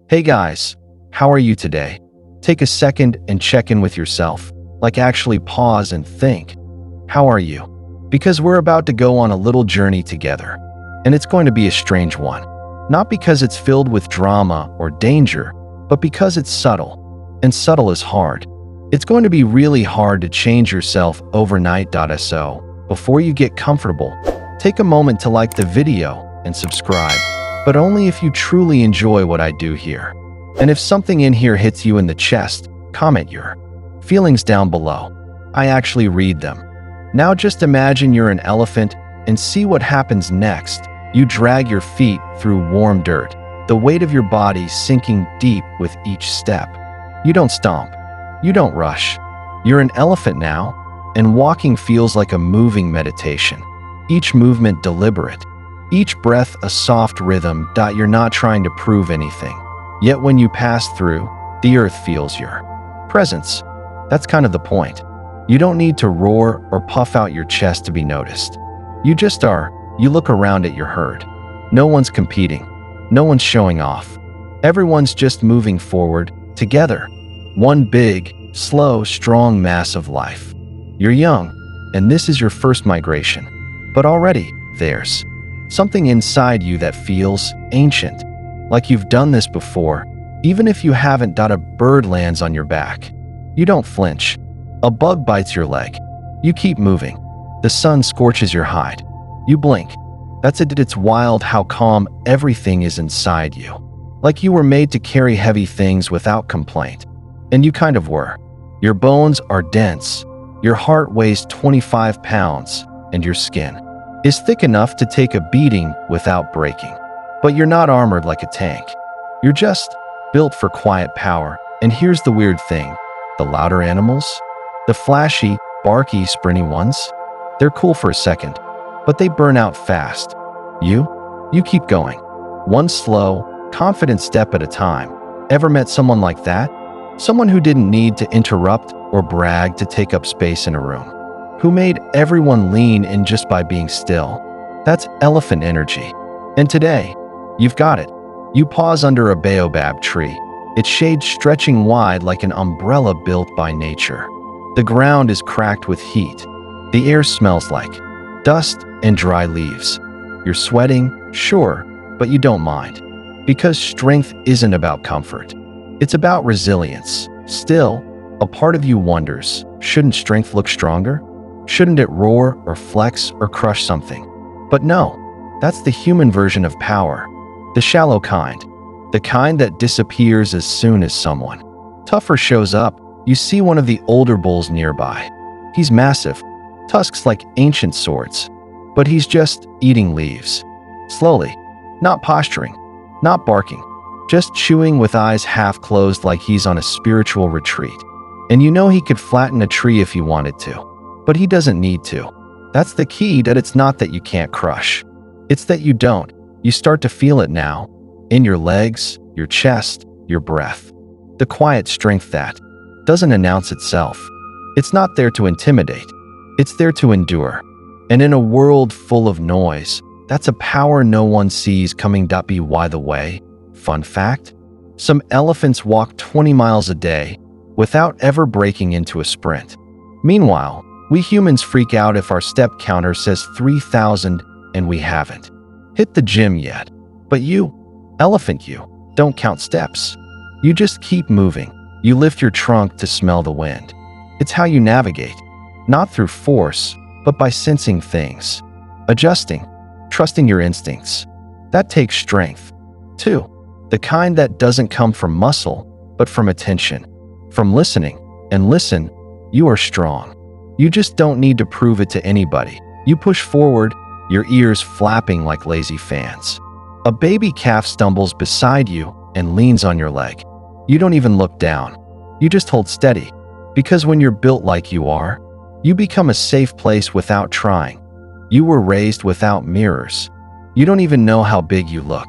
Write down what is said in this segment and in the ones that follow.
Hey guys, how are you today? Take a second and check in with yourself. Like actually pause and think. How are you? Because we're about to go on a little journey together. And it's going to be a strange one. Not because it's filled with drama or danger, but because it's subtle. And subtle is hard. It's going to be really hard to change yourself overnight. So, before you get comfortable, take a moment to like the video and subscribe, but only if you truly enjoy what I do here. And if something in here hits you in the chest, comment your feelings down below. I actually read them. Now just imagine you're an elephant and see what happens next. You drag your feet through warm dirt, the weight of your body sinking deep with each step. You don't stomp. You don't rush. You're an elephant now, and walking feels like a moving meditation. Each movement deliberate. Each breath a soft rhythm. You're not trying to prove anything. Yet when you pass through, the earth feels your presence. That's kind of the point. You don't need to roar or puff out your chest to be noticed. You just are. You look around at your herd. No one's competing. No one's showing off. Everyone's just moving forward, together. One big, slow, strong mass of life. You're young, and this is your first migration. But already, there's something inside you that feels ancient. Like you've done this before, even if you haven't. A bird lands on your back. You don't flinch. A bug bites your leg. You keep moving. The sun scorches your hide. You blink. That's it. It's wild how calm everything is inside you. Like you were made to carry heavy things without complaint. And you kind of were. Your bones are dense. Your heart weighs 25 pounds, and your skin is thick enough to take a beating without breaking. But you're not armored like a tank. You're just built for quiet power. And here's the weird thing. The louder animals, the flashy, barky, sprinty ones, they're cool for a second, but they burn out fast. You keep going. One slow, confident step at a time. Ever met someone like that? Someone who didn't need to interrupt or brag to take up space in a room. Who made everyone lean in just by being still. That's elephant energy. And today, you've got it. You pause under a baobab tree. Its shade stretching wide like an umbrella built by nature. The ground is cracked with heat. The air smells like dust and dry leaves. You're sweating, sure, but you don't mind. Because strength isn't about comfort. It's about resilience. Still, a part of you wonders, shouldn't strength look stronger? Shouldn't it roar or flex or crush something? But no, that's the human version of power. The shallow kind. The kind that disappears as soon as someone tougher shows up. You see one of the older bulls nearby. He's massive, tusks like ancient swords, but he's just eating leaves. Slowly, not posturing, not barking, just chewing with eyes half closed like he's on a spiritual retreat. And you know he could flatten a tree if he wanted to, but he doesn't need to. That's the key. That it's not that you can't crush. It's that you don't. You start to feel it now, in your legs, your chest, your breath. The quiet strength that doesn't announce itself. It's not there to intimidate. It's there to endure. And in a world full of noise, that's a power no one sees coming. By the way, fun fact, some elephants walk 20 miles a day without ever breaking into a sprint. Meanwhile, we humans freak out if our step counter says 3,000 and we haven't hit the gym yet. But you, elephant you, don't count steps. You just keep moving. You lift your trunk to smell the wind. It's how you navigate, not through force, but by sensing things, adjusting, trusting your instincts. That takes strength. 2, the kind that doesn't come from muscle, but from attention, from listening. And listen, you are strong. You just don't need to prove it to anybody. You push forward, your ears flapping like lazy fans. A baby calf stumbles beside you and leans on your leg. You don't even look down. You just hold steady. Because when you're built like you are, you become a safe place without trying. You were raised without mirrors. You don't even know how big you look.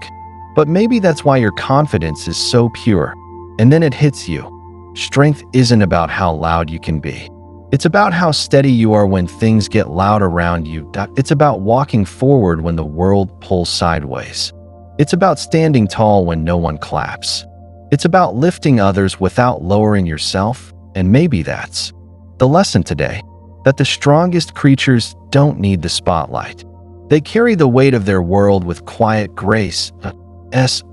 But maybe that's why your confidence is so pure. And then it hits you. Strength isn't about how loud you can be. It's about how steady you are when things get loud around you. It's about walking forward when the world pulls sideways. It's about standing tall when no one claps. It's about lifting others without lowering yourself, and maybe that's the lesson today, that the strongest creatures don't need the spotlight. They carry the weight of their world with quiet grace.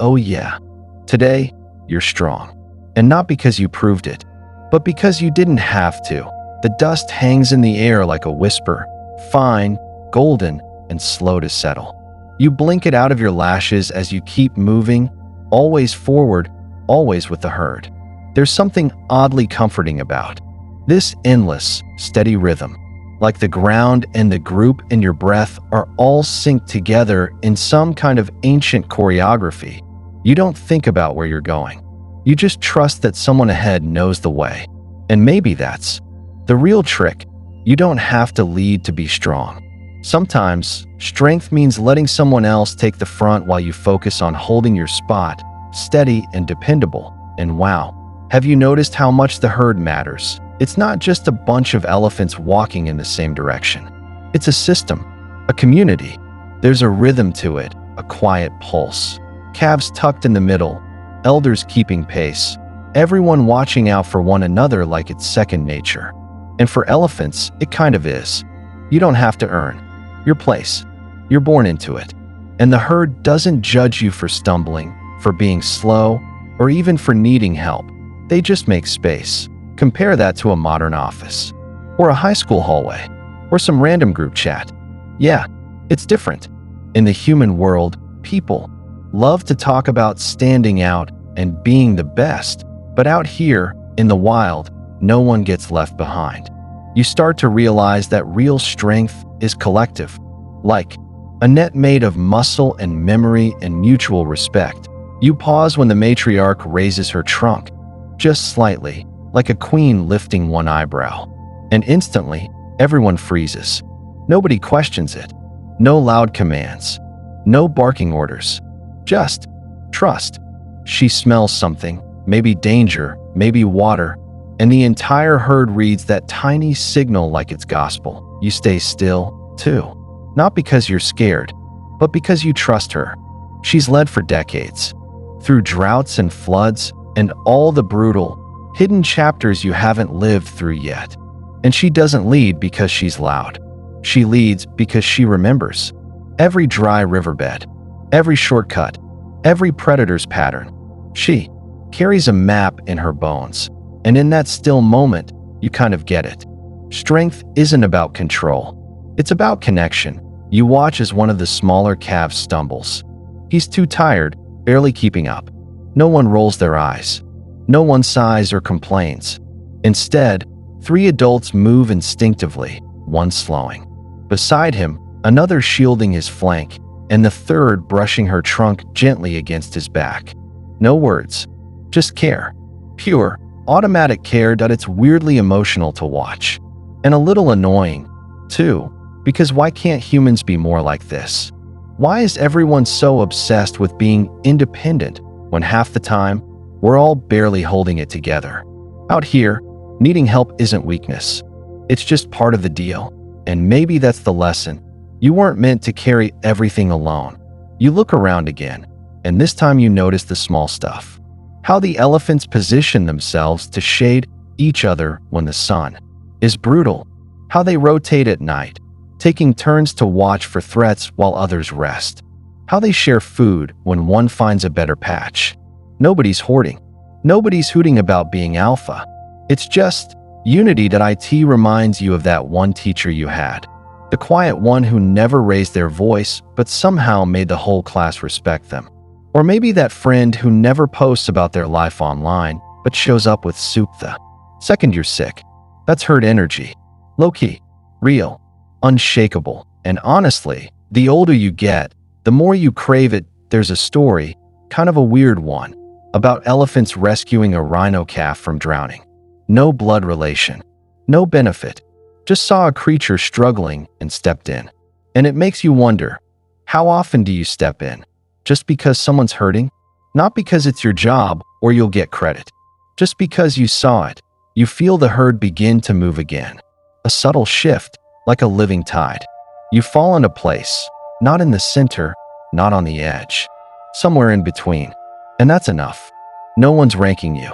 Oh yeah. Today, you're strong. And not because you proved it, but because you didn't have to. The dust hangs in the air like a whisper, fine, golden, and slow to settle. You blink it out of your lashes as you keep moving, always forward, always with the herd. There's something oddly comforting about this endless, steady rhythm. Like the ground and the group and your breath are all synced together in some kind of ancient choreography. You don't think about where you're going. You just trust that someone ahead knows the way. And maybe that's the real trick. You don't have to lead to be strong. Sometimes, strength means letting someone else take the front while you focus on holding your spot, steady and dependable. And wow, have you noticed how much the herd matters? It's not just a bunch of elephants walking in the same direction. It's a system, a community. There's a rhythm to it, a quiet pulse. Calves tucked in the middle, elders keeping pace, everyone watching out for one another like it's second nature. And for elephants, it kind of is. You don't have to earn your place. You're born into it. And the herd doesn't judge you for stumbling, for being slow, or even for needing help. They just make space. Compare that to a modern office, or a high school hallway, or some random group chat. Yeah, it's different. In the human world, people love to talk about standing out and being the best, but out here, in the wild, no one gets left behind. You start to realize that real strength is collective, like a net made of muscle and memory and mutual respect. You pause when the matriarch raises her trunk, just slightly, like a queen lifting one eyebrow. And instantly, everyone freezes. Nobody questions it. No loud commands. No barking orders. Just trust. She smells something, maybe danger, maybe water, and the entire herd reads that tiny signal like it's gospel. You stay still, too. Not because you're scared, but because you trust her. She's led for decades, through droughts and floods and all the brutal, hidden chapters you haven't lived through yet. And she doesn't lead because she's loud. She leads because she remembers. Every dry riverbed, every shortcut, every predator's pattern. She carries a map in her bones. And in that still moment, you kind of get it. Strength isn't about control. It's about connection. You watch as one of the smaller calves stumbles. He's too tired, barely keeping up. No one rolls their eyes. No one sighs or complains. Instead, 3 adults move instinctively, one slowing. Beside him, another shielding his flank, and the third brushing her trunk gently against his back. No words, just care. Pure, automatic care that it's weirdly emotional to watch. And a little annoying, too, because why can't humans be more like this? Why is everyone so obsessed with being independent when half the time, we're all barely holding it together? Out here, needing help isn't weakness. It's just part of the deal. And maybe that's the lesson. You weren't meant to carry everything alone. You look around again, and this time you notice the small stuff. How the elephants position themselves to shade each other when the sun is brutal. How they rotate at night, taking turns to watch for threats while others rest. How they share food when one finds a better patch. Nobody's hoarding. Nobody's hooting about being alpha. It's just unity that IT reminds you of that one teacher you had. The quiet one who never raised their voice, but somehow made the whole class respect them. Or maybe that friend who never posts about their life online, but shows up with soup the second you're sick. That's herd energy. Low-key, real, unshakable. And honestly, the older you get, the more you crave it. There's a story, kind of a weird one, about elephants rescuing a rhino calf from drowning. No blood relation, no benefit. Just saw a creature struggling and stepped in. And it makes you wonder, how often do you step in? Just because someone's hurting? Not because it's your job or you'll get credit. Just because you saw it, you feel the herd begin to move again. A subtle shift, like a living tide. You fall into place, not in the center, not on the edge. Somewhere in between. And that's enough. No one's ranking you.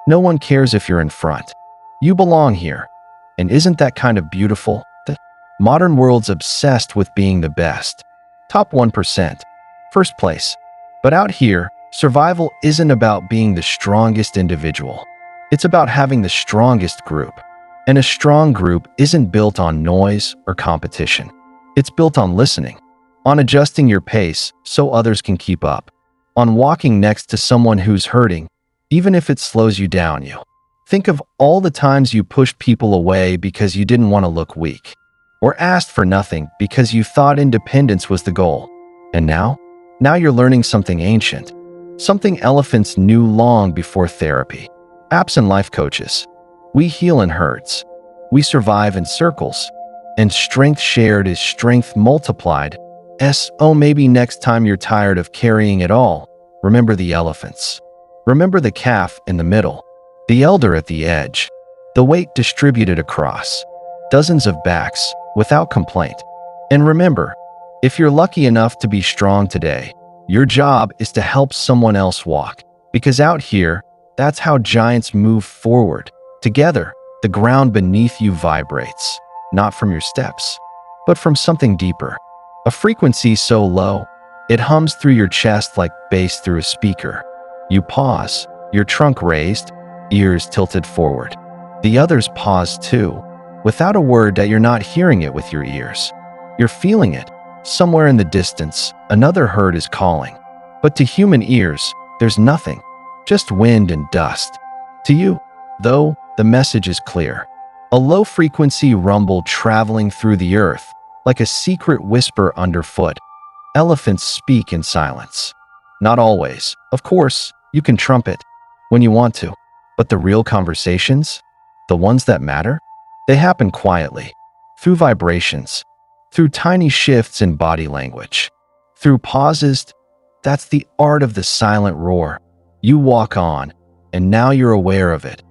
No one cares if you're in front. You belong here. And isn't that kind of beautiful? The modern world's obsessed with being the best. Top 1%. First place. But out here, survival isn't about being the strongest individual. It's about having the strongest group. And a strong group isn't built on noise or competition. It's built on listening, on adjusting your pace so others can keep up, on walking next to someone who's hurting, even if it slows you down. Think of all the times you pushed people away because you didn't want to look weak, or asked for nothing because you thought independence was the goal. And now you're learning something ancient, something elephants knew long before therapy. Apps and life coaches. We heal in herds. We survive in circles. And strength shared is strength multiplied. Oh, maybe next time you're tired of carrying it all, remember the elephants. Remember the calf in the middle, the elder at the edge, the weight distributed across dozens of backs without complaint. And remember, if you're lucky enough to be strong today, your job is to help someone else walk. Because out here, that's how giants move forward. Together, the ground beneath you vibrates, not from your steps, but from something deeper. A frequency so low, it hums through your chest like bass through a speaker. You pause, your trunk raised, ears tilted forward. The others pause too, without a word that you're not hearing it with your ears. You're feeling it. Somewhere in the distance, another herd is calling. But to human ears, there's nothing, just wind and dust. To you, though, the message is clear. A low-frequency rumble traveling through the earth, like a secret whisper underfoot. Elephants speak in silence. Not always. Of course, you can trumpet when you want to. But the real conversations, the ones that matter, they happen quietly, through vibrations, through tiny shifts in body language, through pauses. That's the art of the silent roar. You walk on, and now you're aware of it.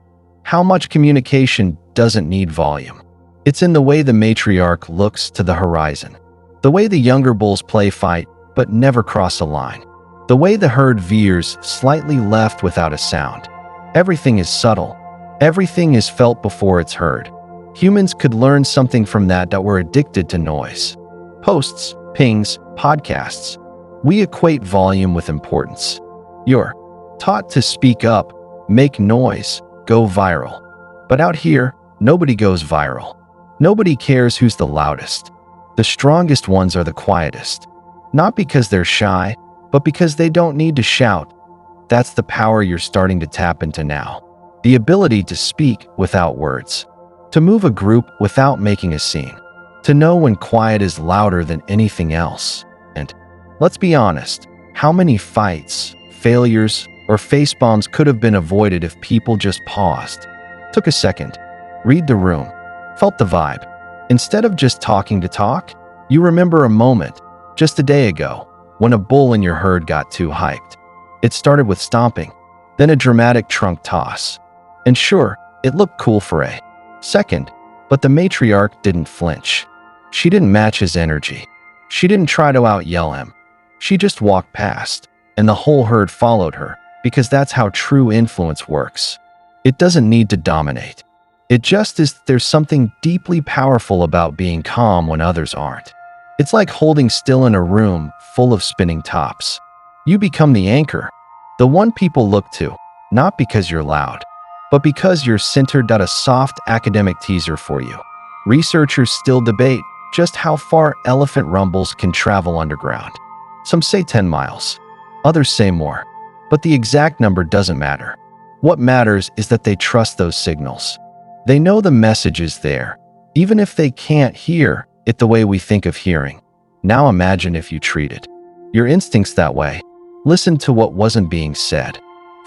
How much communication doesn't need volume? It's in the way the matriarch looks to the horizon, the way the younger bulls play fight but never cross a line, the way the herd veers slightly left without a sound. Everything is subtle. Everything is felt before it's heard. Humans could learn something from that we're addicted to noise. Posts, pings, podcasts. We equate volume with importance. You're taught to speak up, make noise, go viral. But out here, nobody goes viral. Nobody cares who's the loudest. The strongest ones are the quietest. Not because they're shy, but because they don't need to shout. That's the power you're starting to tap into now. The ability to speak without words. To move a group without making a scene. To know when quiet is louder than anything else. And let's be honest, how many fights, failures, or facebombs could have been avoided if people just paused, took a second, read the room, felt the vibe. Instead of just talking to talk, you remember a moment, just a day ago, when a bull in your herd got too hyped. It started with stomping, then a dramatic trunk toss. And sure, it looked cool for a second, but the matriarch didn't flinch. She didn't match his energy. She didn't try to out-yell him. She just walked past, and the whole herd followed her, because that's how true influence works. It doesn't need to dominate. It just is. There's something deeply powerful about being calm when others aren't. It's like holding still in a room full of spinning tops. You become the anchor, the one people look to, not because you're loud, but because you're centered. A soft academic teaser for you. Researchers still debate just how far elephant rumbles can travel underground. Some say 10 miles, others say more, but the exact number doesn't matter. What matters is that they trust those signals. They know the message is there, even if they can't hear it the way we think of hearing. Now imagine if you treated your instincts that way. Listened to what wasn't being said.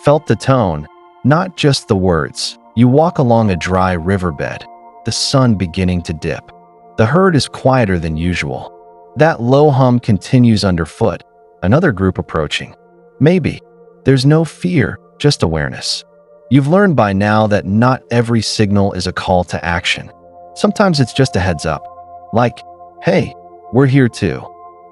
Felt the tone, not just the words. You walk along a dry riverbed, the sun beginning to dip. The herd is quieter than usual. That low hum continues underfoot, another group approaching. Maybe. There's no fear, just awareness. You've learned by now that not every signal is a call to action. Sometimes it's just a heads up. Like, hey, we're here too.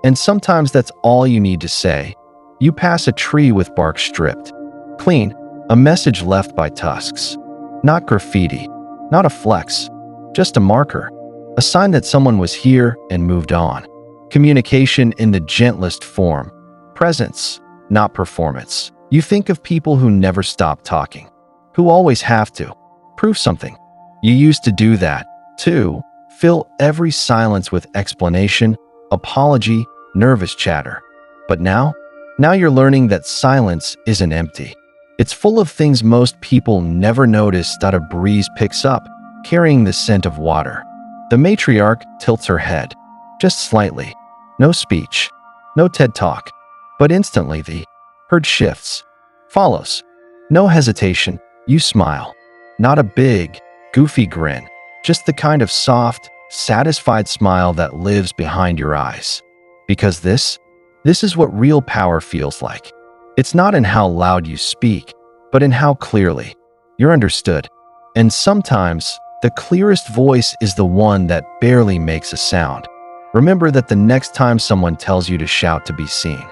And sometimes that's all you need to say. You pass a tree with bark stripped clean, A message left by tusks. Not graffiti, not a flex, just a marker. A sign that someone was here and moved on. Communication in the gentlest form. Presence, not performance. You think of people who never stop talking, who always have to prove something. You used to do that, too. Fill every silence with explanation, apology, nervous chatter. But now you're learning that silence isn't empty. It's full of things most people never notice that a breeze picks up, carrying the scent of water. The matriarch tilts her head, just slightly. No speech, no TED Talk, but instantly the herd shifts, follows. No hesitation, you smile. Not a big, goofy grin, just the kind of soft, satisfied smile that lives behind your eyes. Because this is what real power feels like. It's not in how loud you speak, but in how clearly you're understood. And sometimes, the clearest voice is the one that barely makes a sound. Remember that the next time someone tells you to shout to be seen.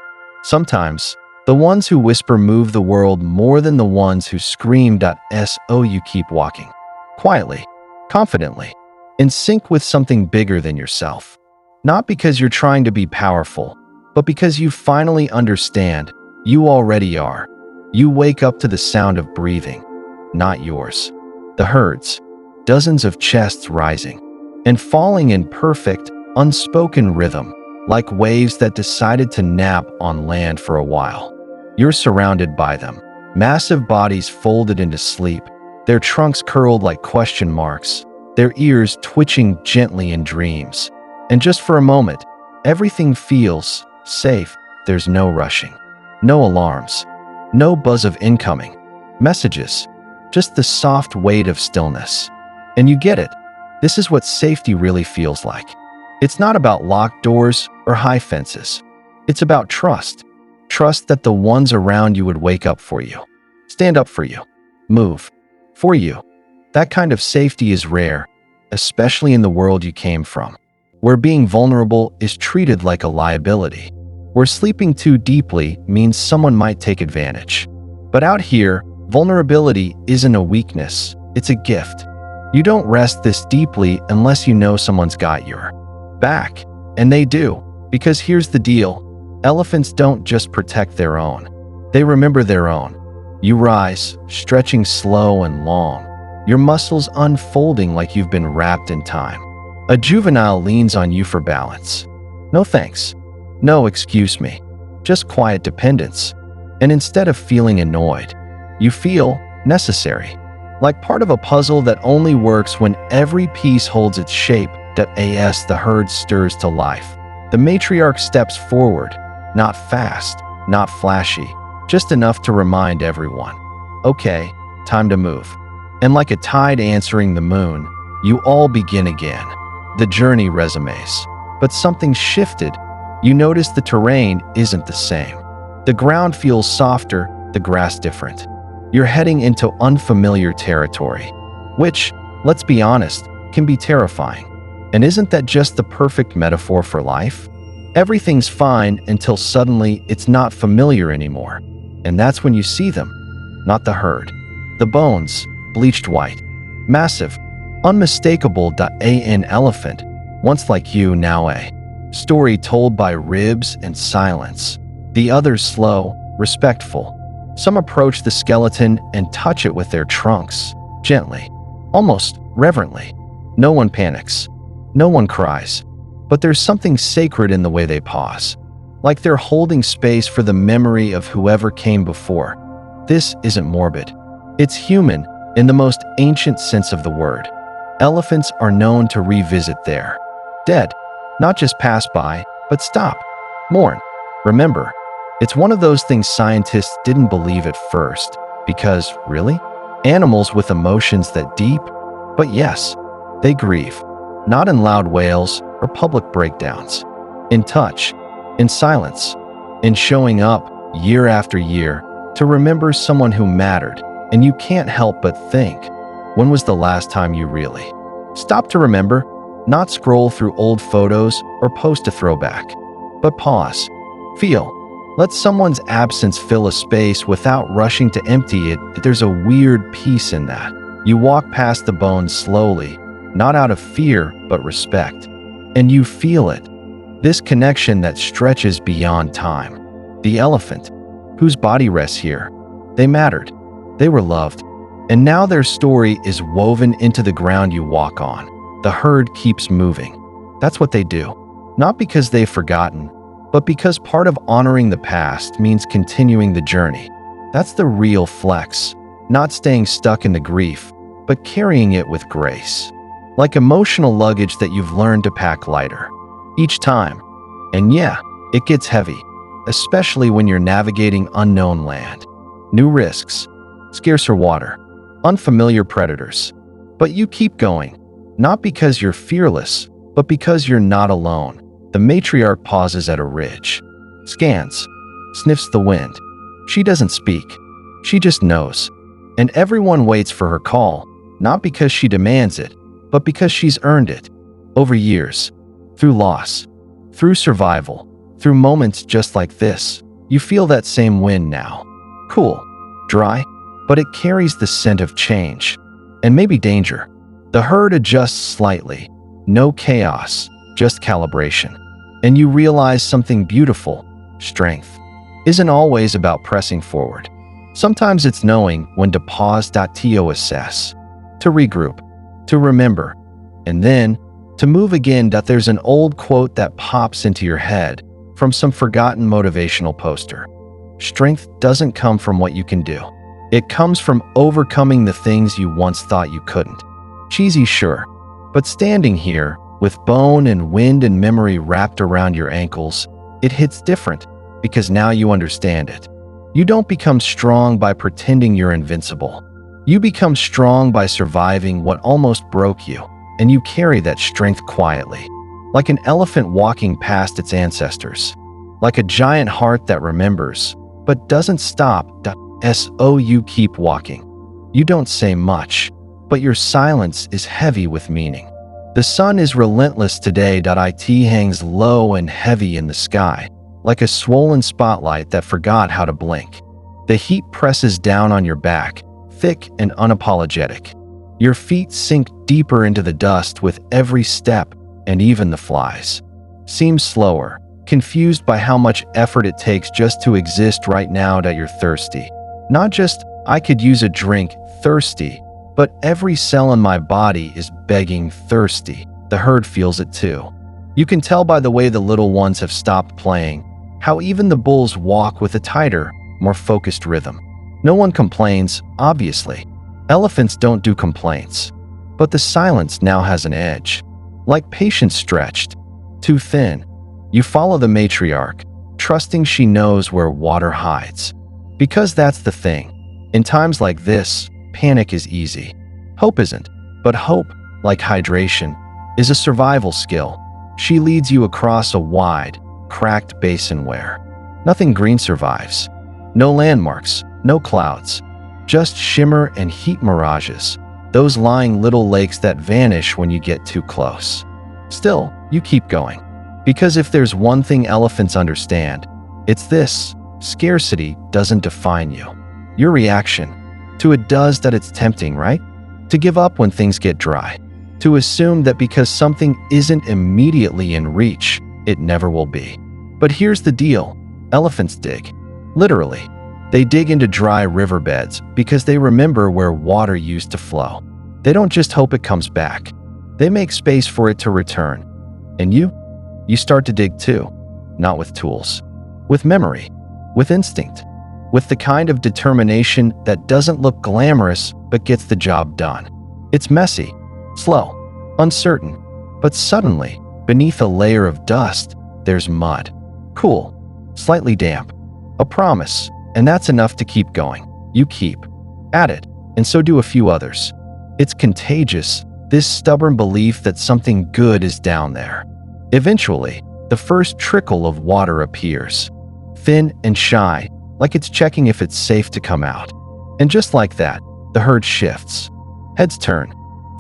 Sometimes, the ones who whisper move the world more than the ones who scream. So you keep walking. Quietly, confidently, in sync with something bigger than yourself. Not because you're trying to be powerful, but because you finally understand you already are. You wake up to the sound of breathing, not yours. The herds, dozens of chests rising and falling in perfect, unspoken rhythm, like waves that decided to nap on land for a while. You're surrounded by them, massive bodies folded into sleep, their trunks curled like question marks, their ears twitching gently in dreams. And just for a moment, everything feels safe. There's no rushing, no alarms, no buzz of incoming messages, just the soft weight of stillness. And you get it. This is what safety really feels like. It's not about locked doors or high fences. It's about trust. Trust that the ones around you would wake up for you, stand up for you, move for you. That kind of safety is rare, especially in the world you came from, where being vulnerable is treated like a liability, where sleeping too deeply means someone might take advantage. But out here, vulnerability isn't a weakness, it's a gift. You don't rest this deeply unless you know someone's got your back. And they do, because here's the deal. Elephants don't just protect their own. They remember their own. You rise, stretching slow and long, your muscles unfolding like you've been wrapped in time. A juvenile leans on you for balance. No thanks. No excuse me. Just quiet dependence. And instead of feeling annoyed, you feel necessary. Like part of a puzzle that only works when every piece holds its shape. As the herd stirs to life, the matriarch steps forward, not fast, not flashy, just enough to remind everyone, okay, time to move. And like a tide answering the moon, you all begin again. The journey resumes. But something shifted. You notice the terrain isn't the same. The ground feels softer, the grass different. You're heading into unfamiliar territory, which, let's be honest, can be terrifying. And isn't that just the perfect metaphor for life? Everything's fine until suddenly it's not familiar anymore. And that's when you see them, not the herd. The bones, bleached white, massive, unmistakable. An elephant, once like you, now a story told by ribs and silence. The others slow, respectful. Some approach the skeleton and touch it with their trunks, gently, almost reverently. No one panics. No one cries, but there's something sacred in the way they pause, like they're holding space for the memory of whoever came before. This isn't morbid. It's human in the most ancient sense of the word. Elephants are known to revisit their dead, not just pass by, but stop, mourn, remember. It's one of those things scientists didn't believe at first, because, really? Animals with emotions that deep? But yes, they grieve. Not in loud wails or public breakdowns. In touch, in silence, in showing up year after year to remember someone who mattered. And you can't help but think, when was the last time you really stopped to remember? Not scroll through old photos or post a throwback, but pause, feel, Let someone's absence fill a space without rushing to empty it. There's a weird peace in that. You walk past the bones slowly, not out of fear, but respect. And you feel it. This connection that stretches beyond time. The elephant, whose body rests here. They mattered. They were loved. And now their story is woven into the ground you walk on. The herd keeps moving. That's what they do. Not because they've forgotten, but because part of honoring the past means continuing the journey. That's the real flex. Not staying stuck in the grief, but carrying it with grace. Like emotional luggage that you've learned to pack lighter. Each time. And yeah, it gets heavy, especially when you're navigating unknown land. New risks, scarcer water, unfamiliar predators. But you keep going, not because you're fearless, but because you're not alone. The matriarch pauses at a ridge, scans, sniffs the wind. She doesn't speak. She just knows. And everyone waits for her call, not because she demands it, but because she's earned it. Over years, through loss, through survival, through moments just like this, you feel that same wind now. Cool, dry, but it carries the scent of change, and maybe danger. The herd adjusts slightly. No chaos, just calibration. And you realize something beautiful. Strength isn't always about pressing forward. Sometimes it's knowing when to pause to assess, to regroup, to remember, and then to move again. There's an old quote that pops into your head from some forgotten motivational poster. Strength doesn't come from what you can do. It comes from overcoming the things you once thought you couldn't. Cheesy, sure, but standing here, with bone and wind and memory wrapped around your ankles, it hits different because now you understand it. You don't become strong by pretending you're invincible. You become strong by surviving what almost broke you, and you carry that strength quietly, like an elephant walking past its ancestors, like a giant heart that remembers, but doesn't stop. So you keep walking. You don't say much, but your silence is heavy with meaning. The sun is relentless today. It hangs low and heavy in the sky, like a swollen spotlight that forgot how to blink. The heat presses down on your back, thick and unapologetic. Your feet sink deeper into the dust with every step, and even the flies seem slower, confused by how much effort it takes just to exist right now. You're thirsty. Not just, I could use a drink, thirsty, but every cell in my body is begging, thirsty. The herd feels it too. You can tell by the way the little ones have stopped playing, how even the bulls walk with a tighter, more focused rhythm. No one complains, obviously. Elephants don't do complaints. But the silence now has an edge. Like patience stretched, too thin. You follow the matriarch, trusting she knows where water hides. Because that's the thing. In times like this, panic is easy. Hope isn't. But hope, like hydration, is a survival skill. She leads you across a wide, cracked basin where nothing green survives. No landmarks, no clouds. Just shimmer and heat mirages. Those lying little lakes that vanish when you get too close. Still, you keep going. Because if there's one thing elephants understand, it's this: scarcity doesn't define you. Your reaction to it does. That it's tempting, right? To give up when things get dry. To assume that because something isn't immediately in reach, it never will be. But here's the deal. Elephants dig. Literally. They dig into dry riverbeds because they remember where water used to flow. They don't just hope it comes back. They make space for it to return. And you start to dig too. Not with tools. With memory. With instinct. With the kind of determination that doesn't look glamorous but gets the job done. It's messy, slow, uncertain, but suddenly, beneath a layer of dust, there's mud. Cool, slightly damp. A promise, and that's enough to keep going. You keep at it, and so do a few others. It's contagious, this stubborn belief that something good is down there. Eventually, the first trickle of water appears. Thin and shy, like it's checking if it's safe to come out. And just like that, the herd shifts. Heads turn.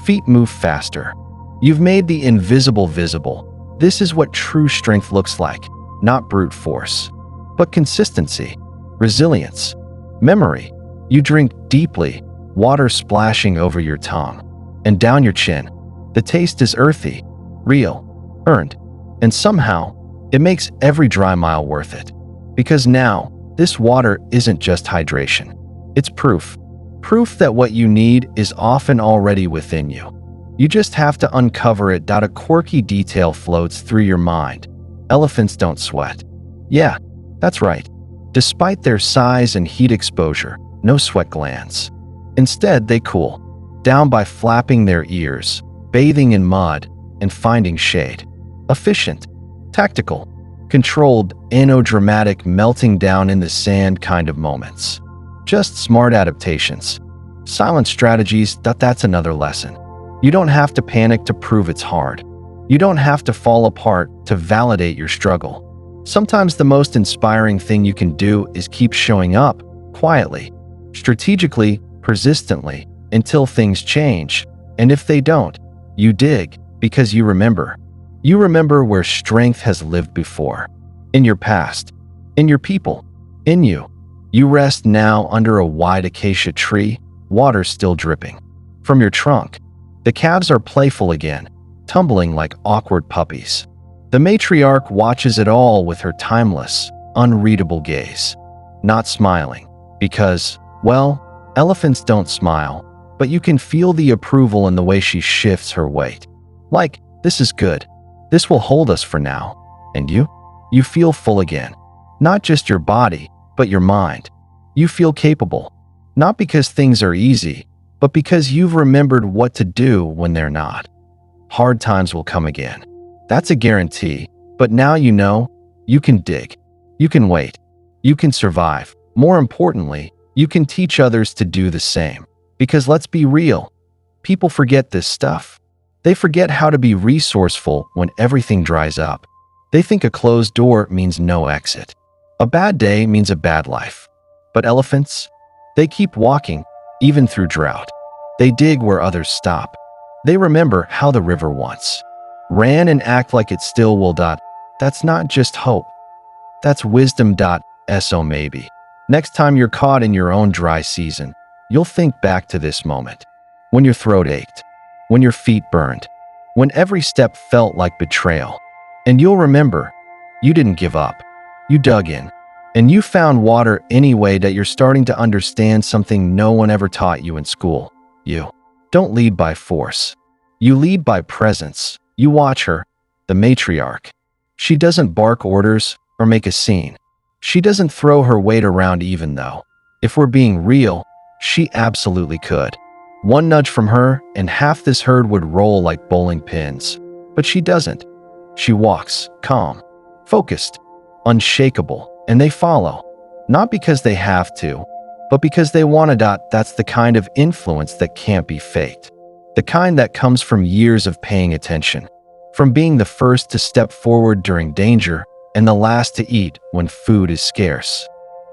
Feet move faster. You've made the invisible visible. This is what true strength looks like, not brute force. but consistency, resilience, memory. You drink deeply, water splashing over your tongue and down your chin. The taste is earthy, real, earned, and somehow it makes every dry mile worth it. Because now, this water isn't just hydration. It's proof. Proof that what you need is often already within you. You just have to uncover it. A quirky detail floats through your mind. Elephants don't sweat. Yeah, that's right. Despite their size and heat exposure, no sweat glands. Instead, they cool down by flapping their ears, bathing in mud, and finding shade. Efficient, tactical, controlled, dramatic, melting down in the sand kind of moments. Just smart adaptations. Silent strategies. That's another lesson. You don't have to panic to prove it's hard. You don't have to fall apart to validate your struggle. Sometimes the most inspiring thing you can do is keep showing up, quietly, strategically, persistently, until things change. And if they don't, you dig, because you remember. You remember where strength has lived before. In your past. In your people. In you. You rest now under a wide acacia tree, water still dripping from your trunk. The calves are playful again, tumbling like awkward puppies. The matriarch watches it all with her timeless, unreadable gaze. Not smiling. Because, well, elephants don't smile, but you can feel the approval in the way she shifts her weight. Like, this is good. This will hold us for now. And you? You feel full again. Not just your body, but your mind. You feel capable. Not because things are easy, but because you've remembered what to do when they're not. Hard times will come again. That's a guarantee. But now you know, you can dig. You can wait. You can survive. More importantly, you can teach others to do the same. Because let's be real, people forget this stuff. They forget how to be resourceful when everything dries up. They think a closed door means no exit. A bad day means a bad life. But elephants, they keep walking, even through drought. They dig where others stop. They remember how the river once ran and act like it still will. That's not just hope. That's wisdom. So maybe next time you're caught in your own dry season, you'll think back to this moment. When your throat ached. When your feet burned. When every step felt like betrayal. And you'll remember, you didn't give up. You dug in. And you found water anyway. That you're starting to understand something no one ever taught you in school. You don't lead by force. You lead by presence. You watch her, the matriarch. She doesn't bark orders or make a scene. She doesn't throw her weight around, even though, if we're being real, she absolutely could. One nudge from her and half this herd would roll like bowling pins. But she doesn't. She walks, calm, focused, unshakable, and they follow. Not because they have to, but because they want to. That's the kind of influence that can't be faked. The kind that comes from years of paying attention. From being the first to step forward during danger and the last to eat when food is scarce.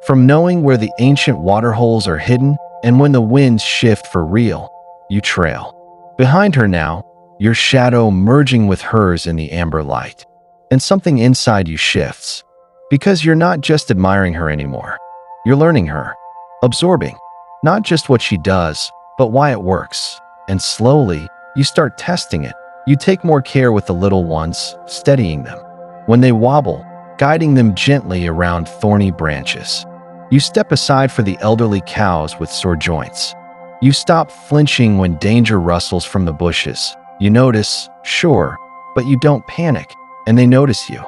From knowing where the ancient waterholes are hidden and when the winds shift for real, you trail. Behind her now, your shadow merging with hers in the amber light. And something inside you shifts. Because you're not just admiring her anymore. You're learning her. Absorbing. Not just what she does, but why it works. And slowly, you start testing it. You take more care with the little ones, steadying them. When they wobble, guiding them gently around thorny branches. You step aside for the elderly cows with sore joints. You stop flinching when danger rustles from the bushes. You notice, sure, but you don't panic, and they notice you.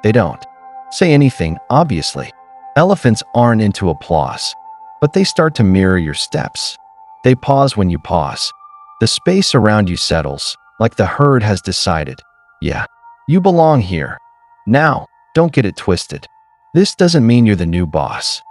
They don't say anything, obviously. Elephants aren't into applause, but they start to mirror your steps. They pause when you pause. The space around you settles, like the herd has decided, yeah, you belong here. Now, don't get it twisted. This doesn't mean you're the new boss.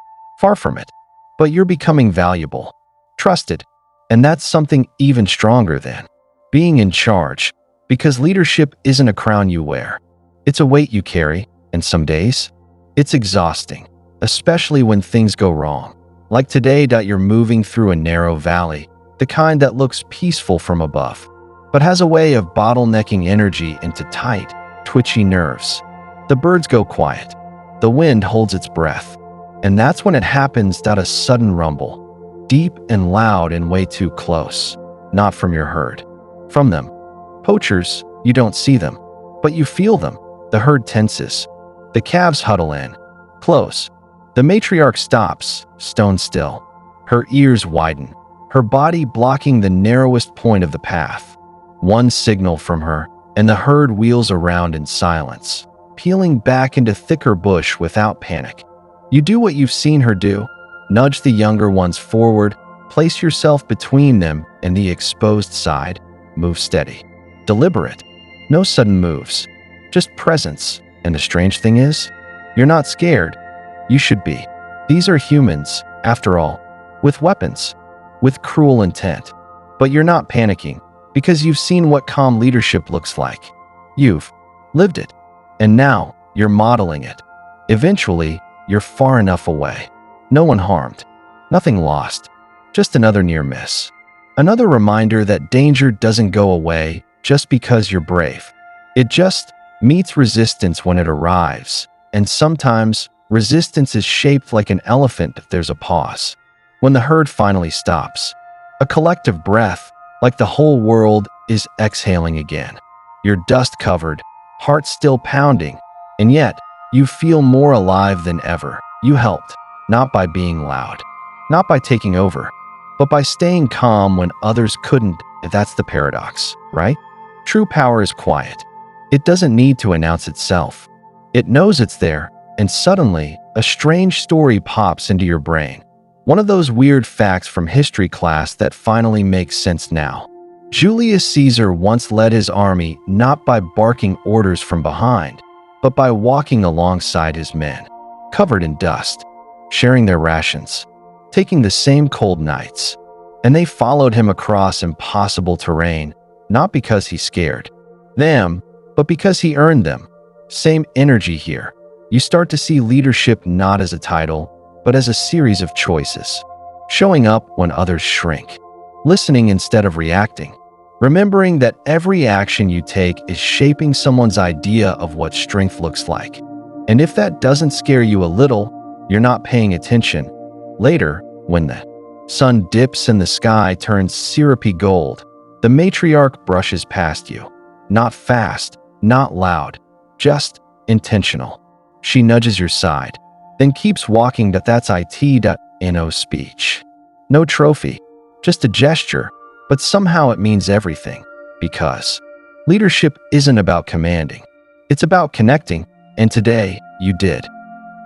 Far from it. But you're becoming valuable, trusted, and that's something even stronger than being in charge, because leadership isn't a crown you wear. It's a weight you carry, and some days, it's exhausting, especially when things go wrong. Like today. You're moving through a narrow valley, the kind that looks peaceful from above, but has a way of bottlenecking energy into tight, twitchy nerves. The birds go quiet. The wind holds its breath. And that's when it happens, that a sudden rumble, deep and loud and way too close. Not from your herd. From them. Poachers, you don't see them, but you feel them. The herd tenses. The calves huddle in. Close. The matriarch stops, stone still. Her ears widen, her body blocking the narrowest point of the path. One signal from her, and the herd wheels around in silence, peeling back into thicker bush without panic. You do what you've seen her do. Nudge the younger ones forward, place yourself between them and the exposed side. Move steady. Deliberate. No sudden moves. Just presence. And the strange thing is, you're not scared. You should be. These are humans, after all, with weapons, with cruel intent. But you're not panicking, because you've seen what calm leadership looks like. You've lived it. And now, you're modeling it. Eventually, you're far enough away. No one harmed. Nothing lost. Just another near miss. Another reminder that danger doesn't go away just because you're brave. It just meets resistance when it arrives. And sometimes, resistance is shaped like an elephant if there's a pause. When the herd finally stops, a collective breath, like the whole world is exhaling again. You're dust-covered, heart still pounding, and yet, you feel more alive than ever. You helped, not by being loud, not by taking over, but by staying calm when others couldn't. That's the paradox, right? True power is quiet. It doesn't need to announce itself. It knows it's there, and suddenly, a strange story pops into your brain. One of those weird facts from history class that finally makes sense now. Julius Caesar once led his army not by barking orders from behind, but by walking alongside his men, covered in dust, sharing their rations, taking the same cold nights. And they followed him across impossible terrain, not because he scared them, but because he earned them. Same energy here. You start to see leadership not as a title, but as a series of choices. Showing up when others shrink. Listening instead of reacting. Remembering that every action you take is shaping someone's idea of what strength looks like. And if that doesn't scare you a little, you're not paying attention. Later, when the sun dips and the sky turns syrupy gold, the matriarch brushes past you. Not fast, not loud, just intentional. She nudges your side, then keeps walking. That's it. Speech. No trophy, just a gesture, but somehow it means everything. Because leadership isn't about commanding, it's about connecting, and today, you did.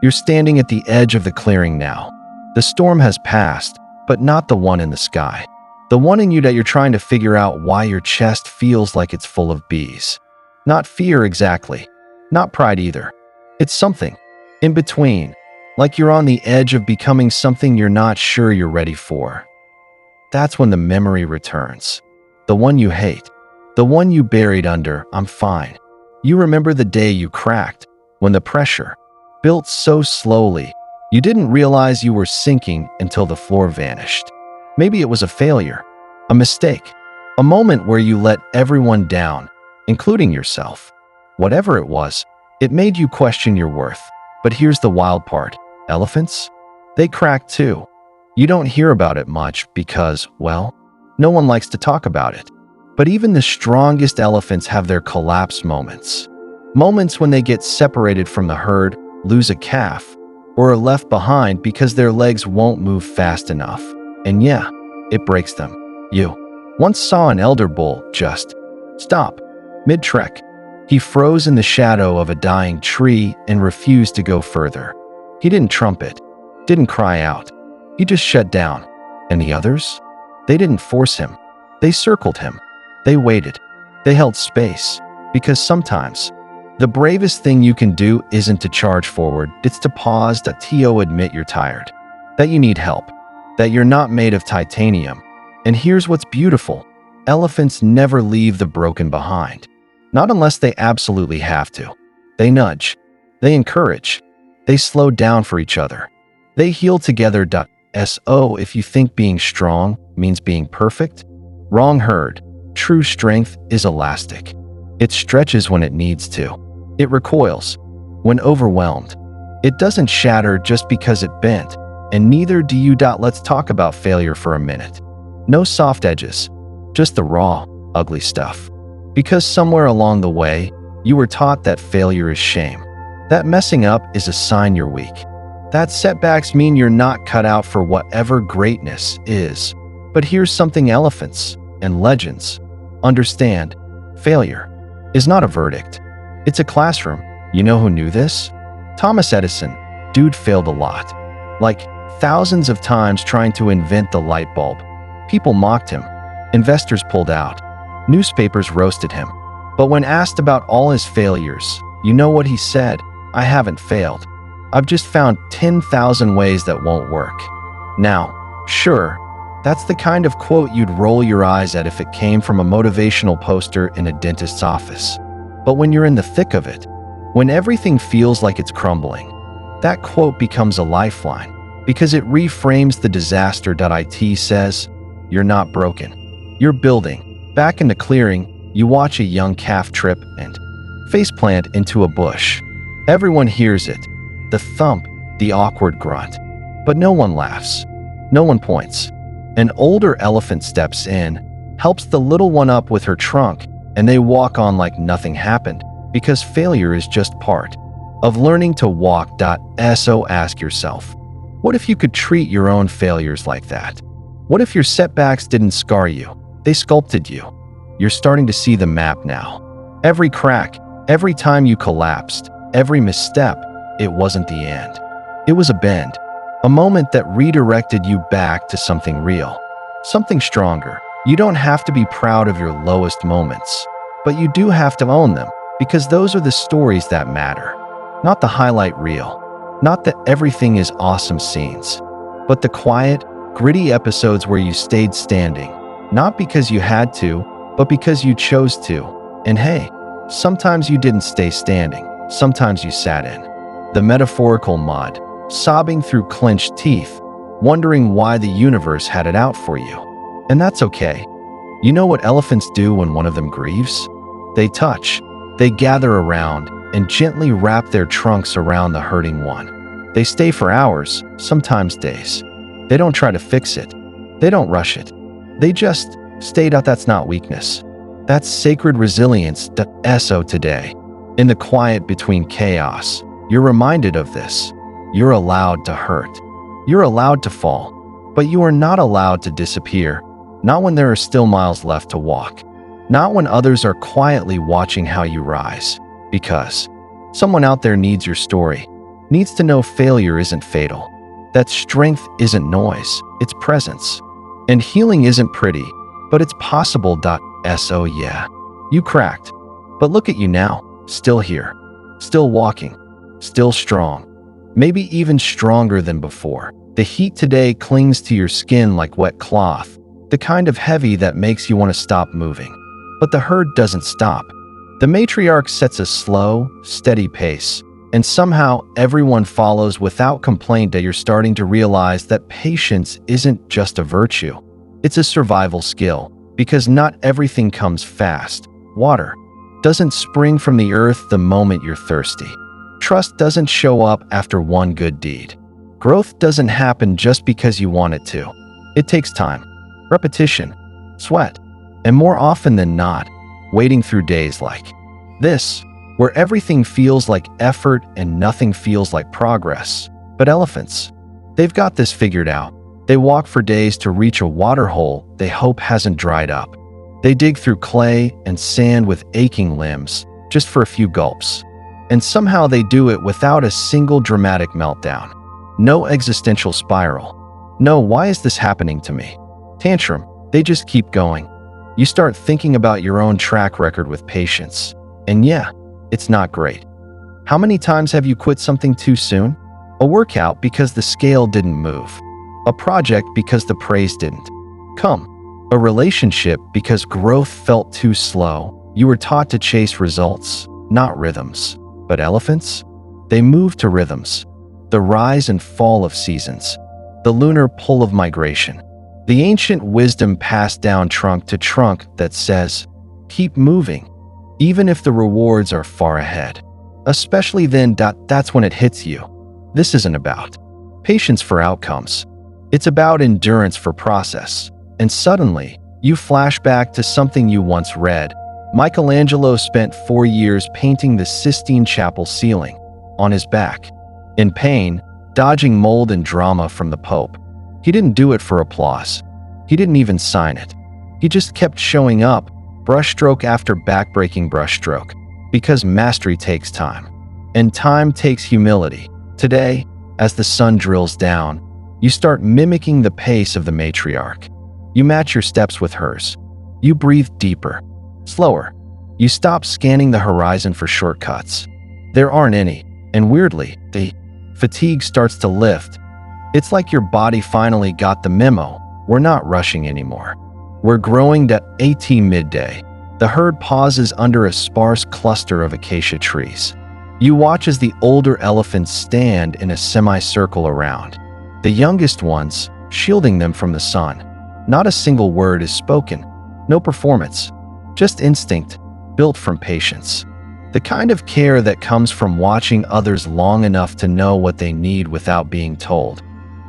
You're standing at the edge of the clearing now. The storm has passed, but not the one in the sky. The one in you that you're trying to figure out why your chest feels like it's full of bees. Not fear exactly, not pride either. It's something in between, like you're on the edge of becoming something you're not sure you're ready for. That's when the memory returns. The one you hate, the one you buried under "I'm fine." You remember the day you cracked, when the pressure built so slowly, you didn't realize you were sinking until the floor vanished. Maybe it was a failure, a mistake, a moment where you let everyone down, including yourself. Whatever it was, it made you question your worth. But here's the wild part. Elephants? They crack too. You don't hear about it much because, well, no one likes to talk about it. But even the strongest elephants have their collapse moments. Moments when they get separated from the herd, lose a calf, or are left behind because their legs won't move fast enough. And yeah, it breaks them. You once saw an elder bull just stop mid-trek. He froze in the shadow of a dying tree and refused to go further. He didn't trumpet, didn't cry out. He just shut down. And the others? They didn't force him. They circled him. They waited. They held space. Because sometimes, the bravest thing you can do isn't to charge forward, it's to pause, to admit you're tired, that you need help, that you're not made of titanium. And here's what's beautiful. Elephants never leave the broken behind. Not unless they absolutely have to. They nudge. They encourage. They slow down for each other. They heal together. So if you think being strong means being perfect, wrong herd. True strength is elastic. It stretches when it needs to. It recoils when overwhelmed. It doesn't shatter just because it bent, and neither do you. Let's talk about failure for a minute. No soft edges, just the raw, ugly stuff. Because somewhere along the way, you were taught that failure is shame, that messing up is a sign you're weak, that setbacks mean you're not cut out for whatever greatness is. But here's something elephants and legends understand: failure is not a verdict. It's a classroom. You know who knew this? Thomas Edison. Dude failed a lot. Like thousands of times trying to invent the light bulb. People mocked him. Investors pulled out. Newspapers roasted him. But when asked about all his failures, you know what he said? I haven't failed. I've just found 10,000 ways that won't work. Now, sure, that's the kind of quote you'd roll your eyes at if it came from a motivational poster in a dentist's office. But when you're in the thick of it, when everything feels like it's crumbling, that quote becomes a lifeline because it reframes the disaster. It says, you're not broken. You're building. Back in the clearing, you watch a young calf trip and faceplant into a bush. Everyone hears it, the thump, the awkward grunt. But no one laughs. No one points. An older elephant steps in, helps the little one up with her trunk, and they walk on like nothing happened, because failure is just part of learning to walk. So ask yourself, what if you could treat your own failures like that? What if your setbacks didn't scar you? They sculpted you. You're starting to see the map now. Every crack, every time you collapsed, every misstep, it wasn't the end. It was a bend, a moment that redirected you back to something real, something stronger. You don't have to be proud of your lowest moments, but you do have to own them, because those are the stories that matter. Not the highlight reel, not the everything is awesome scenes, but the quiet, gritty episodes where you stayed standing, not because you had to, but because you chose to. And hey, sometimes you didn't stay standing, sometimes you sat in the metaphorical mud, sobbing through clenched teeth, wondering why the universe had it out for you. And that's okay. You know what elephants do when one of them grieves? They touch, they gather around, and gently wrap their trunks around the hurting one. They stay for hours, sometimes days. They don't try to fix it. They don't rush it. They just stay. That's not weakness. That's sacred resilience. So today, in the quiet between chaos, you're reminded of this. You're allowed to hurt. You're allowed to fall. But you are not allowed to disappear. Not when there are still miles left to walk. Not when others are quietly watching how you rise. Because someone out there needs your story, needs to know failure isn't fatal, that strength isn't noise, it's presence. And healing isn't pretty, but it's possible. So yeah, you cracked. But look at you now, still here, still walking, still strong, maybe even stronger than before. The heat today clings to your skin like wet cloth, the kind of heavy that makes you want to stop moving. But the herd doesn't stop. The matriarch sets a slow, steady pace, and somehow everyone follows without complaint. You're starting to realize that patience isn't just a virtue. It's a survival skill, because not everything comes fast. Water doesn't spring from the earth the moment you're thirsty. Trust doesn't show up after one good deed. Growth doesn't happen just because you want it to. It takes time, repetition, sweat, and more often than not, wading through days like this, where everything feels like effort and nothing feels like progress. But elephants, they've got this figured out. They walk for days to reach a water hole they hope hasn't dried up. They dig through clay and sand with aching limbs, just for a few gulps. And somehow they do it without a single dramatic meltdown. No existential spiral. No, why is this happening to me? Tantrum. They just keep going. You start thinking about your own track record with patience. And yeah, it's not great. How many times have you quit something too soon? A workout because the scale didn't move. A project because the praise didn't come. A relationship because growth felt too slow. You were taught to chase results, not rhythms. But elephants? They move to rhythms. The rise and fall of seasons. The lunar pull of migration. The ancient wisdom passed down trunk to trunk that says, keep moving, even if the rewards are far ahead. Especially then, that's when it hits you. This isn't about patience for outcomes. It's about endurance for process. And suddenly, you flash back to something you once read. Michelangelo spent 4 years painting the Sistine Chapel ceiling on his back, in pain, dodging mold and drama from the Pope. He didn't do it for applause. He didn't even sign it. He just kept showing up, brushstroke after backbreaking brushstroke, because mastery takes time. And time takes humility. Today, as the sun drills down, you start mimicking the pace of the matriarch. You match your steps with hers. You breathe deeper, slower. You stop scanning the horizon for shortcuts. There aren't any, and weirdly, the fatigue starts to lift. It's like your body finally got the memo. We're not rushing anymore. We're growing at AT midday. The herd pauses under a sparse cluster of acacia trees. You watch as the older elephants stand in a semicircle around, the youngest ones shielding them from the sun. Not a single word is spoken, no performance, just instinct, built from patience. The kind of care that comes from watching others long enough to know what they need without being told.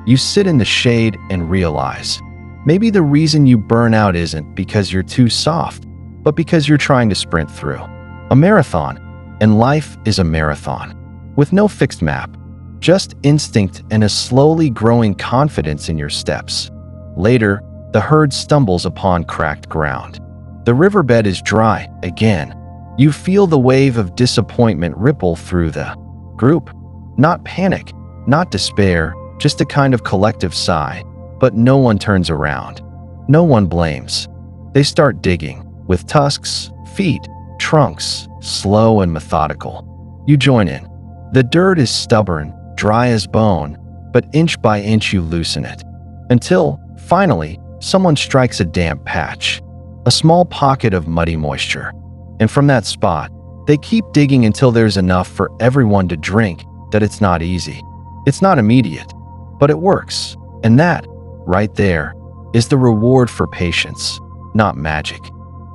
You sit in the shade and realize, maybe the reason you burn out isn't because you're too soft, but because you're trying to sprint through a marathon. And life is a marathon, with no fixed map, just instinct and a slowly growing confidence in your steps. Later, the herd stumbles upon cracked ground. The riverbed is dry again. You feel the wave of disappointment ripple through the group. Not panic, not despair, just a kind of collective sigh. But no one turns around. No one blames. They start digging, with tusks, feet, trunks, slow and methodical. You join in. The dirt is stubborn, dry as bone, but inch by inch you loosen it. Until, finally, someone strikes a damp patch, a small pocket of muddy moisture. And from that spot, they keep digging until there's enough for everyone to drink. That it's not easy. It's not immediate, but it works. And that, right there, is the reward for patience. Not magic,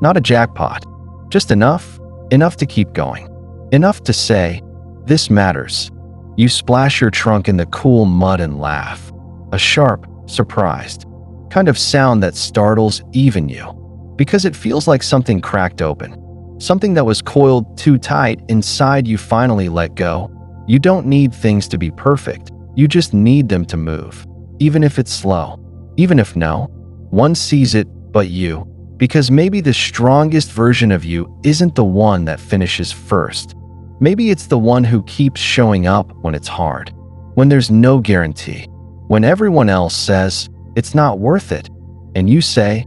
not a jackpot, just enough to keep going. Enough to say, this matters. You splash your trunk in the cool mud and laugh. A sharp, surprised kind of sound that startles even you, because it feels like something cracked open. Something that was coiled too tight inside you finally let go. You don't need things to be perfect. You just need them to move. Even if it's slow. Even if no one sees it but you. Because maybe the strongest version of you isn't the one that finishes first. Maybe it's the one who keeps showing up when it's hard. When there's no guarantee. When everyone else says, it's not worth it. And you say,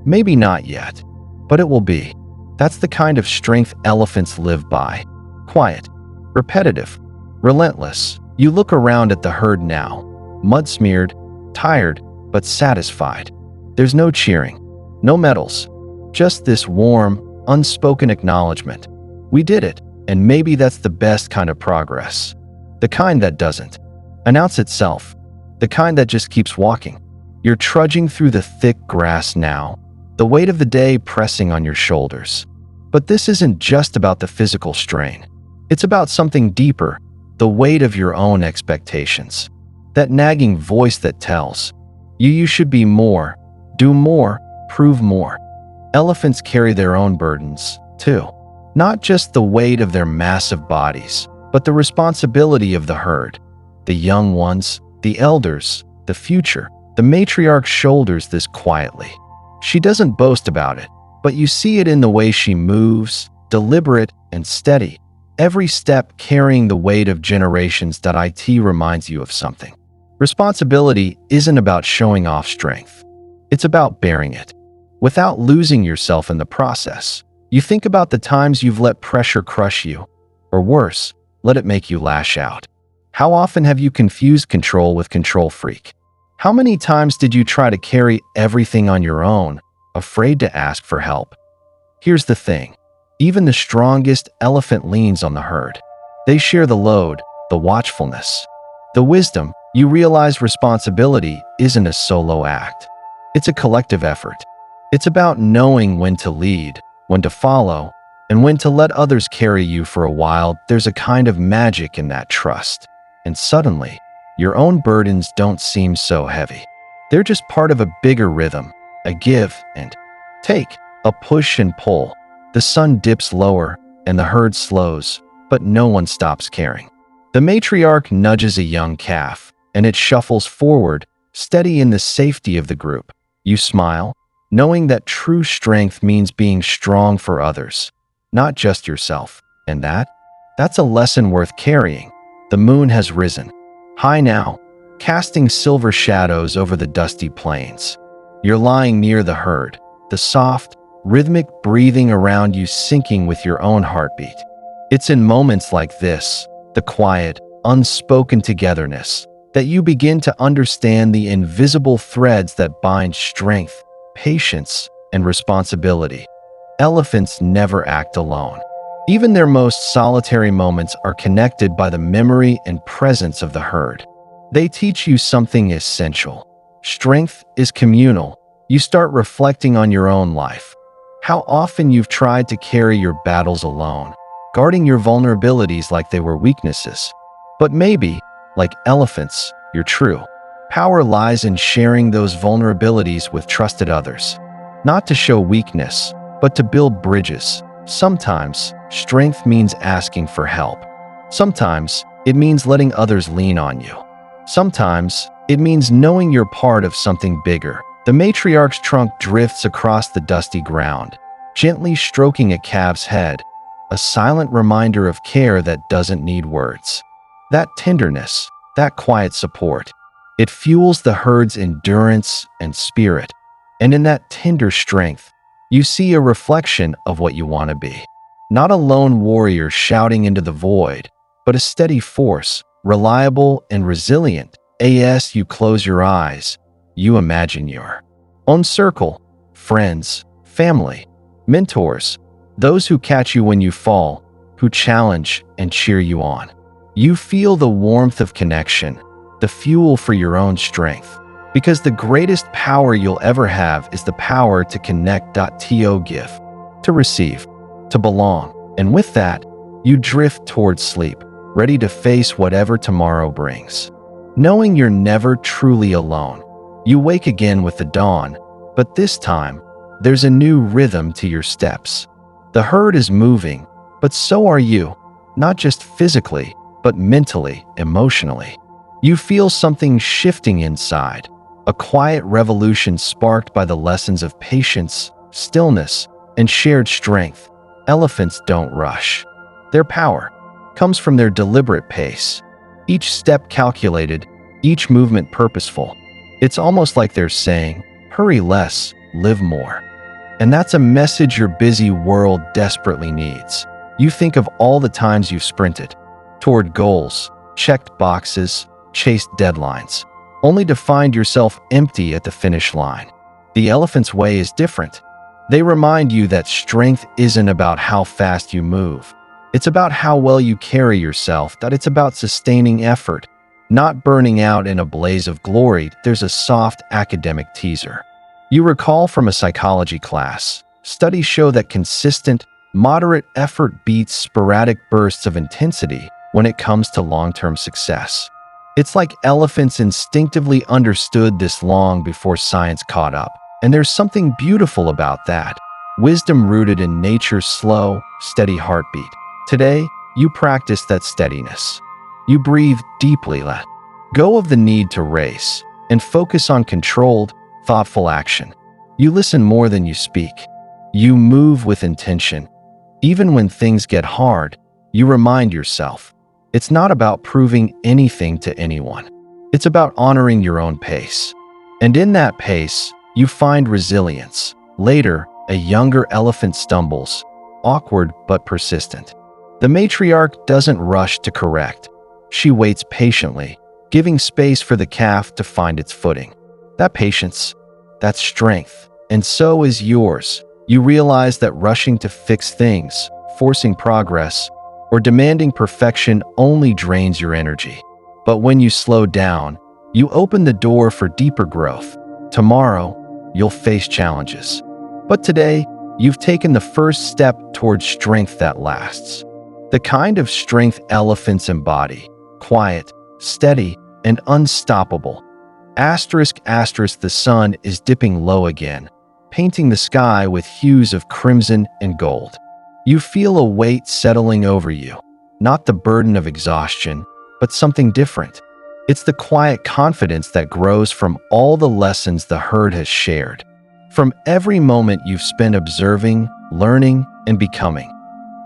maybe not yet. But it will be. That's the kind of strength elephants live by. Quiet. Repetitive. Relentless. You look around at the herd now. Mud-smeared. Tired. But satisfied. There's no cheering. No medals. Just this warm, unspoken acknowledgement. We did it. And maybe that's the best kind of progress. The kind that doesn't announce itself. The kind that just keeps walking. You're trudging through the thick grass now, the weight of the day pressing on your shoulders. But this isn't just about the physical strain. It's about something deeper, the weight of your own expectations. That nagging voice that tells you should be more, do more, prove more. Elephants carry their own burdens, too. Not just the weight of their massive bodies, but the responsibility of the herd. The young ones, the elders, the future. The matriarch shoulders this quietly. She doesn't boast about it, but you see it in the way she moves, deliberate and steady. Every step carrying the weight of generations. It reminds you of something. Responsibility isn't about showing off strength. It's about bearing it, without losing yourself in the process. You think about the times you've let pressure crush you, or worse, let it make you lash out. How often have you confused control with control freak? How many times did you try to carry everything on your own, afraid to ask for help? Here's the thing. Even the strongest elephant leans on the herd. They share the load, the watchfulness, the wisdom. You realize responsibility isn't a solo act. It's a collective effort. It's about knowing when to lead, when to follow, and when to let others carry you for a while. There's a kind of magic in that trust. and suddenly, your own burdens don't seem so heavy. They're just part of a bigger rhythm, a give and take, a push and pull. The sun dips lower and the herd slows, but no one stops caring. The matriarch nudges a young calf, and it shuffles forward, steady in the safety of the group. You smile, knowing that true strength means being strong for others, not just yourself. And that's a lesson worth carrying. The moon has risen, high now, casting silver shadows over the dusty plains. You're lying near the herd, the soft, rhythmic breathing around you syncing with your own heartbeat. It's in moments like this, the quiet, unspoken togetherness, that you begin to understand the invisible threads that bind strength, patience, and responsibility. Elephants never act alone. Even their most solitary moments are connected by the memory and presence of the herd. They teach you something essential. Strength is communal. You start reflecting on your own life. How often you've tried to carry your battles alone, guarding your vulnerabilities like they were weaknesses. But maybe, like elephants, your true power lies in sharing those vulnerabilities with trusted others. Not to show weakness, but to build bridges. Sometimes, strength means asking for help. Sometimes, it means letting others lean on you. Sometimes, it means knowing you're part of something bigger. The matriarch's trunk drifts across the dusty ground, gently stroking a calf's head, a silent reminder of care that doesn't need words. That tenderness, that quiet support, it fuels the herd's endurance and spirit. And in that tender strength, you see a reflection of what you want to be. Not a lone warrior shouting into the void, but a steady force, reliable and resilient. As you close your eyes, you imagine your own circle, friends, family, mentors, those who catch you when you fall, who challenge and cheer you on. You feel the warmth of connection, the fuel for your own strength. Because the greatest power you'll ever have is the power to connect. To give, to receive, to belong. And with that, you drift towards sleep, ready to face whatever tomorrow brings. Knowing you're never truly alone, you wake again with the dawn, but this time, there's a new rhythm to your steps. The herd is moving, but so are you, not just physically, but mentally, emotionally. You feel something shifting inside. A quiet revolution sparked by the lessons of patience, stillness, and shared strength. Elephants don't rush. Their power comes from their deliberate pace. Each step calculated, each movement purposeful. It's almost like they're saying, hurry less, live more. And that's a message your busy world desperately needs. You think of all the times you've sprinted toward goals, checked boxes, chased deadlines, only to find yourself empty at the finish line. The elephant's way is different. They remind you that strength isn't about how fast you move. It's about how well you carry yourself, that it's about sustaining effort, not burning out in a blaze of glory. There's a soft academic teaser. You recall from a psychology class, studies show that consistent, moderate effort beats sporadic bursts of intensity when it comes to long-term success. It's like elephants instinctively understood this long before science caught up. And there's something beautiful about that. Wisdom rooted in nature's slow, steady heartbeat. Today, you practice that steadiness. You breathe deeply, let go of the need to race, and focus on controlled, thoughtful action. You listen more than you speak. You move with intention. Even when things get hard, you remind yourself, it's not about proving anything to anyone. It's about honoring your own pace. And in that pace, you find resilience. Later, a younger elephant stumbles, awkward but persistent. The matriarch doesn't rush to correct. She waits patiently, giving space for the calf to find its footing. That patience, that strength, and so is yours. You realize that rushing to fix things, forcing progress, or demanding perfection only drains your energy. But when you slow down, you open the door for deeper growth. Tomorrow, you'll face challenges. But today, you've taken the first step towards strength that lasts. The kind of strength elephants embody, quiet, steady, and unstoppable. Asterisk asterisk the sun is dipping low again, painting the sky with hues of crimson and gold. You feel a weight settling over you, not the burden of exhaustion, but something different. It's the quiet confidence that grows from all the lessons the herd has shared, from every moment you've spent observing, learning, and becoming.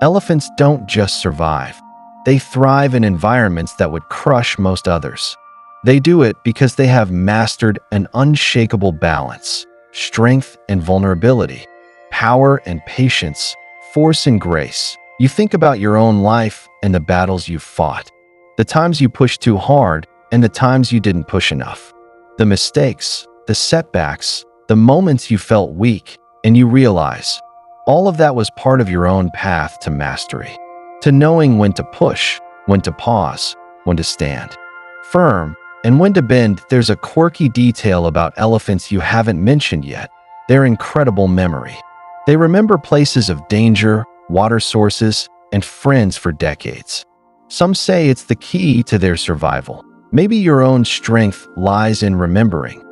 Elephants don't just survive. They thrive in environments that would crush most others. They do it because they have mastered an unshakable balance, strength and vulnerability, power and patience, force and grace. You think about your own life and the battles you've fought, the times you pushed too hard and the times you didn't push enough, the mistakes, the setbacks, the moments you felt weak, and you realize all of that was part of your own path to mastery, to knowing when to push, when to pause, when to stand firm, and when to bend. There's a quirky detail about elephants you haven't mentioned yet: their incredible memory. They remember places of danger, water sources, and friends for decades. Some say it's the key to their survival. Maybe your own strength lies in remembering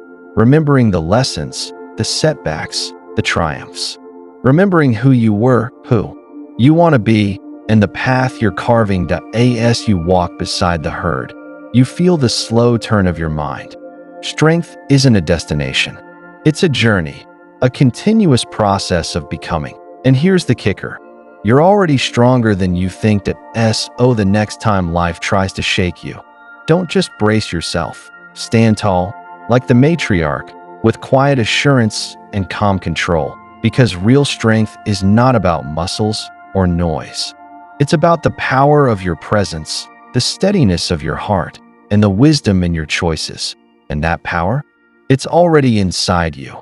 the lessons, the setbacks, the triumphs. Remembering who you were, who you want to be, and the path you're carving. As you walk beside the herd, you feel the slow turn of your mind. Strength isn't a destination. It's a journey, a continuous process of becoming. And here's the kicker: you're already stronger than you think. The next time life tries to shake you, don't just brace yourself. Stand tall, like the matriarch, with quiet assurance and calm control. Because real strength is not about muscles or noise. It's about the power of your presence, the steadiness of your heart, and the wisdom in your choices. And that power? It's already inside you.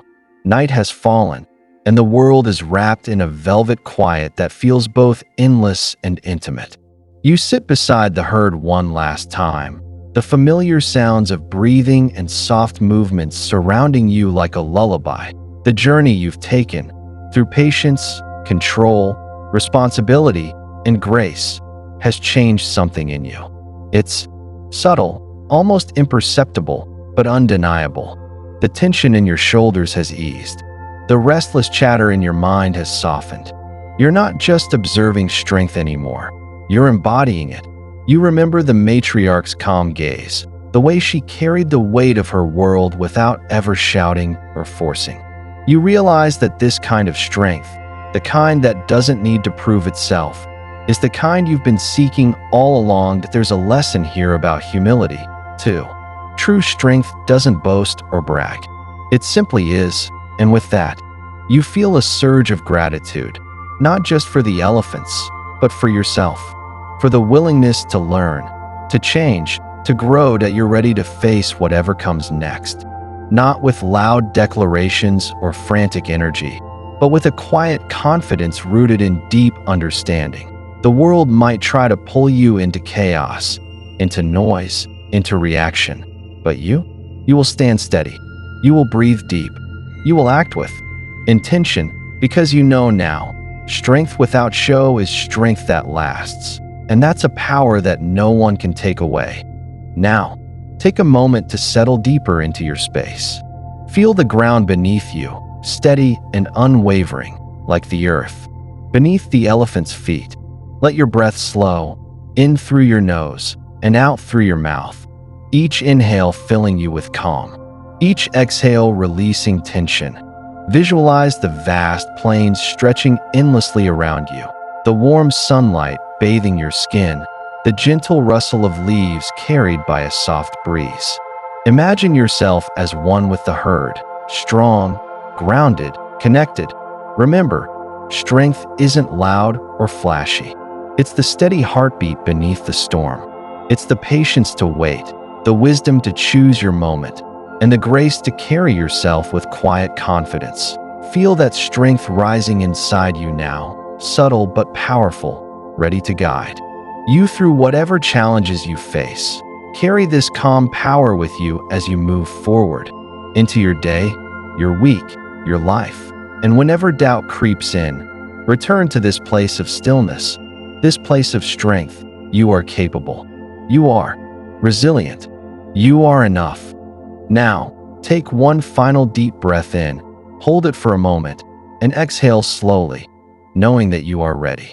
Night has fallen, and the world is wrapped in a velvet quiet that feels both endless and intimate. You sit beside the herd one last time, the familiar sounds of breathing and soft movements surrounding you like a lullaby. The journey you've taken, through patience, control, responsibility, and grace, has changed something in you. It's subtle, almost imperceptible, but undeniable. The tension in your shoulders has eased. The restless chatter in your mind has softened. You're not just observing strength anymore. You're embodying it. You remember the matriarch's calm gaze, the way she carried the weight of her world without ever shouting or forcing. You realize that this kind of strength, the kind that doesn't need to prove itself, is the kind you've been seeking all along. That there's a lesson here about humility, too. True strength doesn't boast or brag. It simply is, and with that, you feel a surge of gratitude, not just for the elephants, but for yourself, for the willingness to learn, to change, to grow. That you're ready to face whatever comes next. Not with loud declarations or frantic energy, but with a quiet confidence rooted in deep understanding. The world might try to pull you into chaos, into noise, into reaction, but you will stand steady. You will breathe deep. You will act with intention, because you know now, strength without show is strength that lasts, and that's a power that no one can take away. Now, take a moment to settle deeper into your space. Feel the ground beneath you, steady and unwavering, like the earth beneath the elephant's feet. Let your breath slow, in through your nose and out through your mouth, each inhale filling you with calm, each exhale releasing tension. Visualize the vast plains stretching endlessly around you, the warm sunlight bathing your skin, the gentle rustle of leaves carried by a soft breeze. Imagine yourself as one with the herd, strong, grounded, connected. Remember, strength isn't loud or flashy. It's the steady heartbeat beneath the storm. It's the patience to wait, the wisdom to choose your moment, and the grace to carry yourself with quiet confidence. Feel that strength rising inside you now, subtle but powerful, ready to guide you through whatever challenges you face. Carry this calm power with you as you move forward into your day, your week, your life. And whenever doubt creeps in, return to this place of stillness, this place of strength. You are capable. You are resilient. You are enough. Now, take one final deep breath in, hold it for a moment, and exhale slowly, knowing that you are ready.